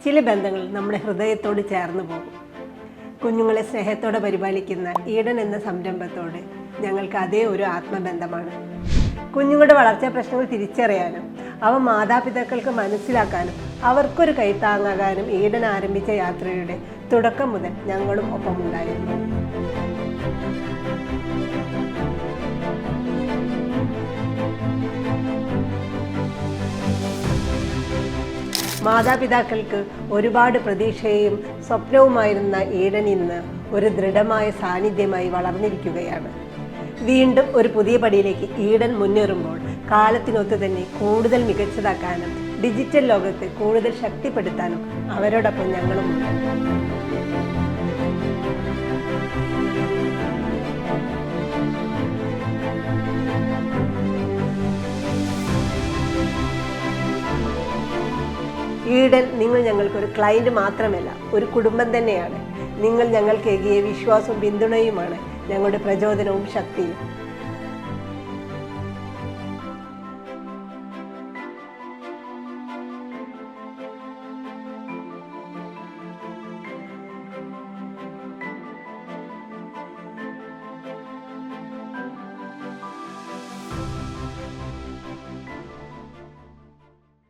ചില ബന്ധങ്ങൾ നമ്മുടെ ഹൃദയത്തോട് ചേർന്ന് പോകും. കുഞ്ഞുങ്ങളെ സ്നേഹത്തോടെ പരിപാലിക്കുന്ന ഈഡൻ എന്ന സംരംഭത്തോട് ഞങ്ങൾക്ക് അതേ ഒരു ആത്മബന്ധമാണ്. കുഞ്ഞുങ്ങളുടെ വളർച്ചാ പ്രശ്നങ്ങൾ തിരിച്ചറിയാനും അവ മാതാപിതാക്കൾക്ക് മനസ്സിലാക്കാനും അവർക്കൊരു കൈത്താങ്ങാകാനും ഈഡൻ ആരംഭിച്ച യാത്രയുടെ തുടക്കം മുതൽ ഞങ്ങളും ഒപ്പമുണ്ടായിരുന്നു. മാതാപിതാക്കൾക്ക് ഒരുപാട് പ്രതീക്ഷയും സ്വപ്നവുമായിരുന്ന ഈഡൻ ഇന്ന് ഒരു ദൃഢമായ സാന്നിധ്യമായി വളർന്നിരിക്കുകയാണ്. വീണ്ടും ഒരു പുതിയ പടിയിലേക്ക് ഈഡൻ മുന്നേറുമ്പോൾ കാലത്തിനൊത്ത് തന്നെ കൂടുതൽ മികച്ചതാക്കാനും ഡിജിറ്റൽ ലോകത്തെ കൂടുതൽ ശക്തിപ്പെടുത്താനും അവരോടൊപ്പം ഞങ്ങളുമുണ്ട്. ഈഡൻ നിങ്ങൾ ഞങ്ങൾക്കൊരു ക്ലയൻറ്റ് മാത്രമല്ല, ഒരു കുടുംബം തന്നെയാണ്. നിങ്ങൾ ഞങ്ങൾക്ക് ഏകിയ വിശ്വാസവും പിന്തുണയുമാണ് ഞങ്ങളുടെ പ്രചോദനവും ശക്തിയും.